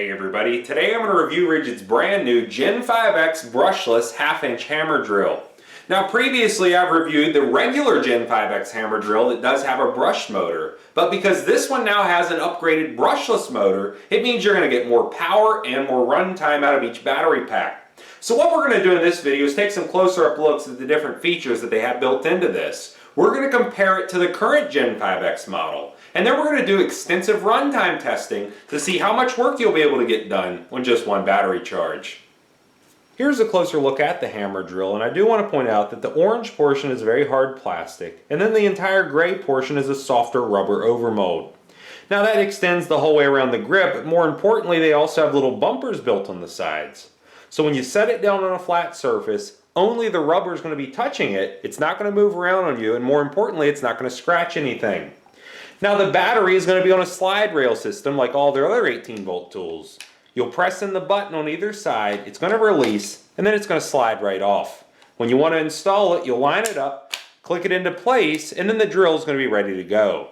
Hey everybody, today I'm going to review Ridgid's brand new Gen5X brushless half-inch hammer drill. Now previously I've reviewed the regular Gen5X hammer drill that does have a brushed motor, but because this one now has an upgraded brushless motor, it means you're going to get more power and more run time out of each battery pack. So what we're going to do in this video is take some closer up looks at the different features that they have built into this. We're going to compare it to the current Gen5X model. And then we're going to do extensive runtime testing to see how much work you'll be able to get done on just one battery charge. Here's a closer look at the hammer drill, and I do want to point out that the orange portion is very hard plastic, and then the entire gray portion is a softer rubber overmold. Now that extends the whole way around the grip, but more importantly they also have little bumpers built on the sides. So when you set it down on a flat surface, only the rubber is going to be touching it, it's not going to move around on you, and more importantly it's not going to scratch anything. Now the battery is going to be on a slide rail system like all their other 18-volt tools. You'll press in the button on either side, it's going to release, and then it's going to slide right off. When you want to install it, you'll line it up, click it into place, and then the drill is going to be ready to go.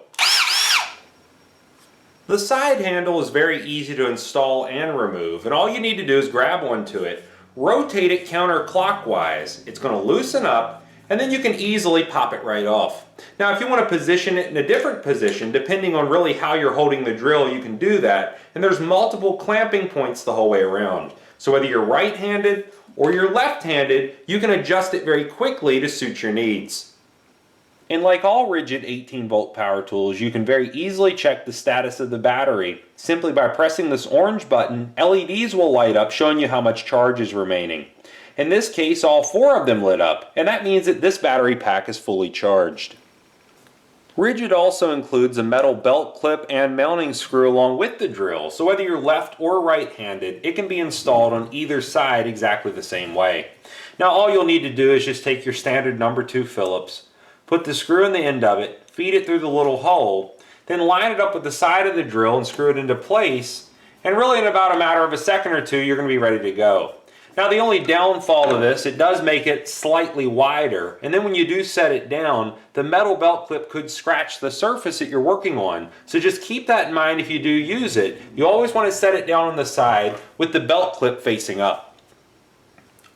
The side handle is very easy to install and remove, and all you need to do is grab onto it, rotate it counterclockwise, it's going to loosen up, and then you can easily pop it right off. Now if you want to position it in a different position, depending on really how you're holding the drill, you can do that, and there's multiple clamping points the whole way around. So whether you're right-handed or you're left-handed, you can adjust it very quickly to suit your needs. And like all Ridgid 18-volt power tools, you can very easily check the status of the battery. Simply by pressing this orange button, LEDs will light up showing you how much charge is remaining. In this case, all four of them lit up, and that means that this battery pack is fully charged. Ridgid also includes a metal belt clip and mounting screw along with the drill, so whether you're left or right-handed, it can be installed on either side exactly the same way. Now all you'll need to do is just take your standard number 2 Phillips, put the screw in the end of it, feed it through the little hole, then line it up with the side of the drill and screw it into place, and really in about a matter of a second or two you're going to be ready to go. Now the only downfall to this, it does make it slightly wider, and then when you do set it down, the metal belt clip could scratch the surface that you're working on. So just keep that in mind if you do use it. You always want to set it down on the side with the belt clip facing up.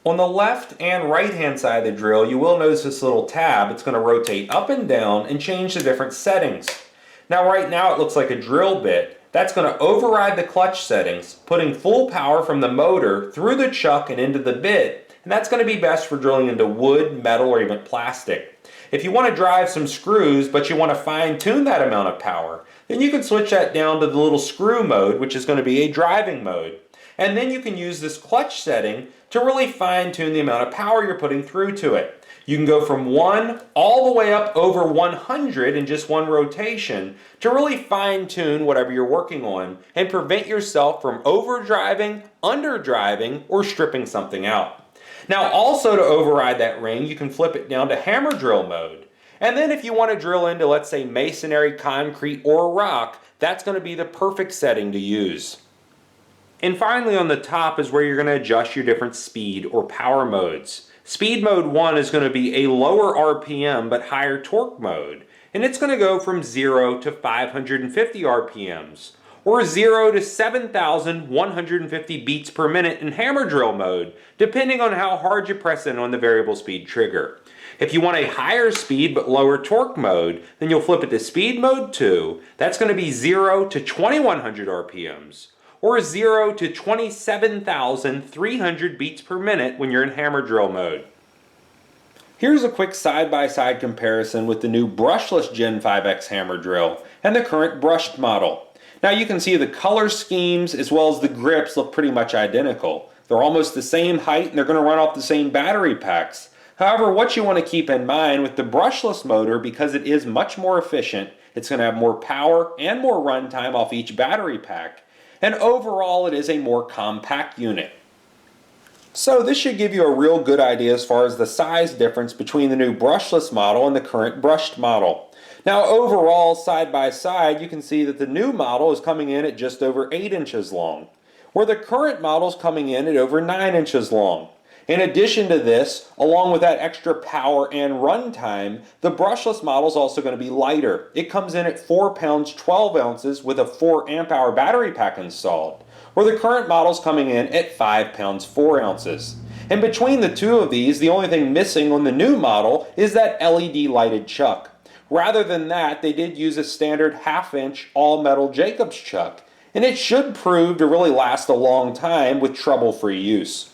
On the left and right hand side of the drill, you will notice this little tab. It's going to rotate up and down and change the different settings. Now right now it looks like a drill bit. That's going to override the clutch settings, putting full power from the motor through the chuck and into the bit, and that's going to be best for drilling into wood, metal, or even plastic. If you want to drive some screws, but you want to fine-tune that amount of power, then you can switch that down to the little screw mode, which is going to be a driving mode. And then you can use this clutch setting to really fine-tune the amount of power you're putting through to it. You can go from 1 all the way up over 100 in just one rotation to really fine-tune whatever you're working on and prevent yourself from overdriving, underdriving, or stripping something out. Now also to override that ring, you can flip it down to hammer drill mode. And then if you want to drill into, let's say, masonry, concrete, or rock, that's going to be the perfect setting to use. And finally on the top is where you're going to adjust your different speed or power modes. Speed mode 1 is going to be a lower RPM but higher torque mode, and it's going to go from 0 to 550 RPMs, or 0 to 7,150 beats per minute in hammer drill mode, depending on how hard you press in on the variable speed trigger. If you want a higher speed but lower torque mode, then you'll flip it to speed mode 2. That's going to be 0 to 2,100 RPMs. Or 0 to 27,300 beats per minute when you're in hammer drill mode. Here's a quick side-by-side comparison with the new brushless Gen5X hammer drill and the current brushed model. Now you can see the color schemes as well as the grips look pretty much identical. They're almost the same height and they're going to run off the same battery packs. However, what you want to keep in mind with the brushless motor, because it is much more efficient, it's going to have more power and more runtime off each battery pack. And overall it is a more compact unit. So this should give you a real good idea as far as the size difference between the new brushless model and the current brushed model. Now overall, side by side, you can see that the new model is coming in at just over 8 inches long, where the current model is coming in at over 9 inches long. In addition to this, along with that extra power and runtime, the brushless model is also going to be lighter. It comes in at 4 pounds 12 ounces with a 4 amp hour battery pack installed, where the current model's coming in at 5 pounds 4 ounces. And between the two of these, the only thing missing on the new model is that LED lighted chuck. Rather than that, they did use a standard 1/2 inch all metal Jacobs chuck, and it should prove to really last a long time with trouble-free use.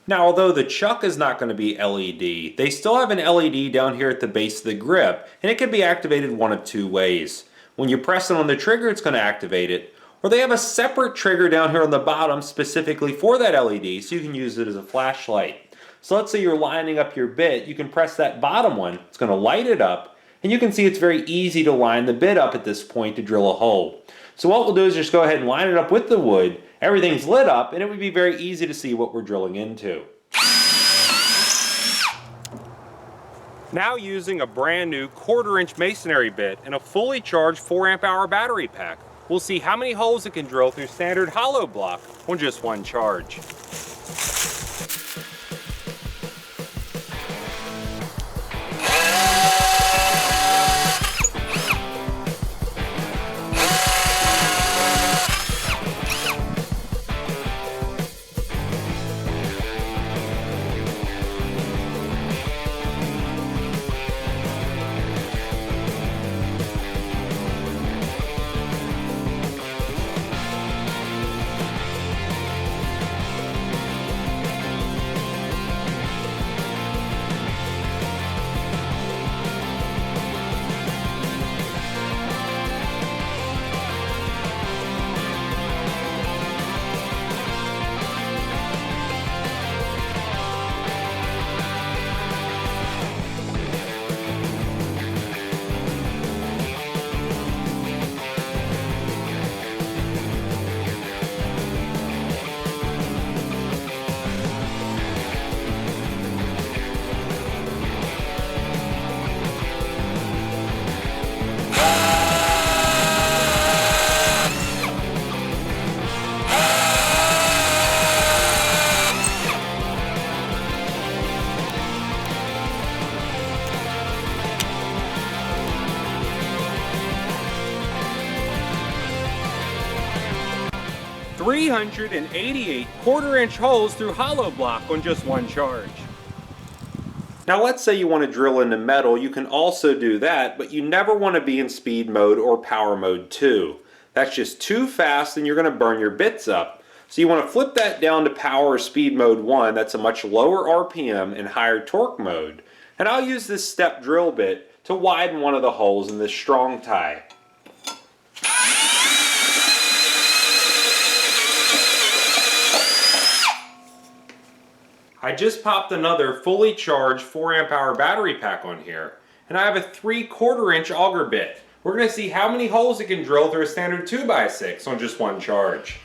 Now, although the chuck is not going to be LED, they still have an LED down here at the base of the grip, and it can be activated one of two ways. When you press it on the trigger, it's going to activate it, or they have a separate trigger down here on the bottom specifically for that LED, so you can use it as a flashlight. So let's say you're lining up your bit, you can press that bottom one, it's going to light it up, and you can see it's very easy to line the bit up at this point to drill a hole. So what we'll do is just go ahead and line it up with the wood. Everything's lit up, and it would be very easy to see what we're drilling into. Now using a brand new 1/4 inch masonry bit and a fully charged 4 amp hour battery pack, we'll see how many holes it can drill through standard hollow block on just one charge. $388 1/4 inch holes through hollow block on just one charge. Now let's say you want to drill into metal, you can also do that, but you never want to be in speed mode or power mode 2. That's just too fast and you're going to burn your bits up. So you want to flip that down to power or speed mode 1, that's a much lower RPM and higher torque mode. And I'll use this step drill bit to widen one of the holes in this strong tie. I just popped another fully charged 4 amp hour battery pack on here, and I have a 3/4 inch auger bit. We're going to see how many holes it can drill through a standard 2x6 on just one charge.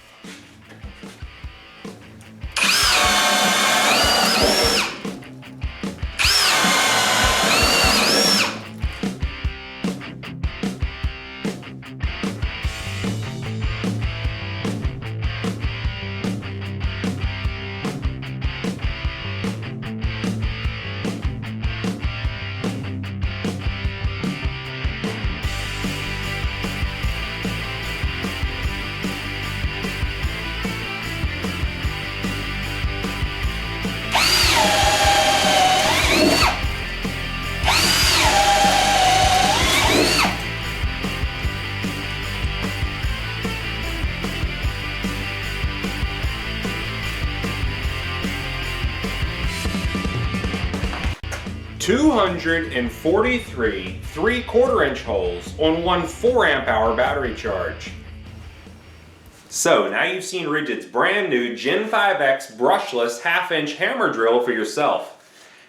$243 3/4 inch holes on one 4 amp hour battery charge. So now you've seen Ridgid's brand new Gen5X brushless 1/2 inch hammer drill for yourself.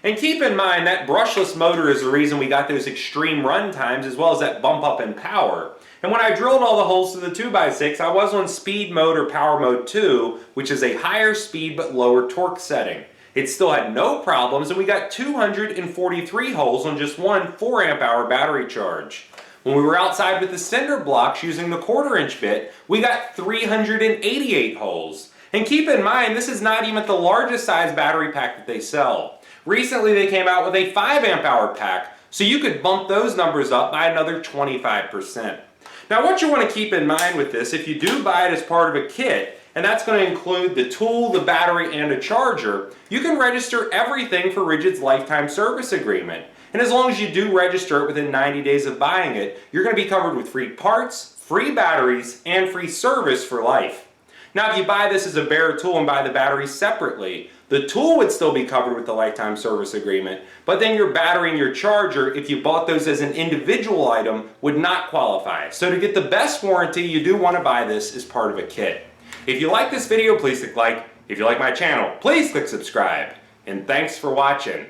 And keep in mind that brushless motor is the reason we got those extreme run times as well as that bump up in power. And when I drilled all the holes to the 2x6, I was on speed mode or power mode 2, which is a higher speed but lower torque setting. It still had no problems, and we got 243 holes on just one 4 amp hour battery charge. When we were outside with the Cinder blocks using the 1/4 inch bit, we got 388 holes. And keep in mind, this is not even the largest size battery pack that they sell. Recently they came out with a 5 amp hour pack, so you could bump those numbers up by another 25%. Now what you want to keep in mind with this, if you do buy it as part of a kit, and that's going to include the tool, the battery, and a charger, you can register everything for Ridgid's lifetime service agreement. And as long as you do register it within 90 days of buying it, you're going to be covered with free parts, free batteries, and free service for life. Now if you buy this as a bare tool and buy the battery separately, the tool would still be covered with the lifetime service agreement, but then your battery and your charger, if you bought those as an individual item, would not qualify. So to get the best warranty, you do want to buy this as part of a kit. If you like this video, please click like. If you like my channel, please click subscribe. And thanks for watching.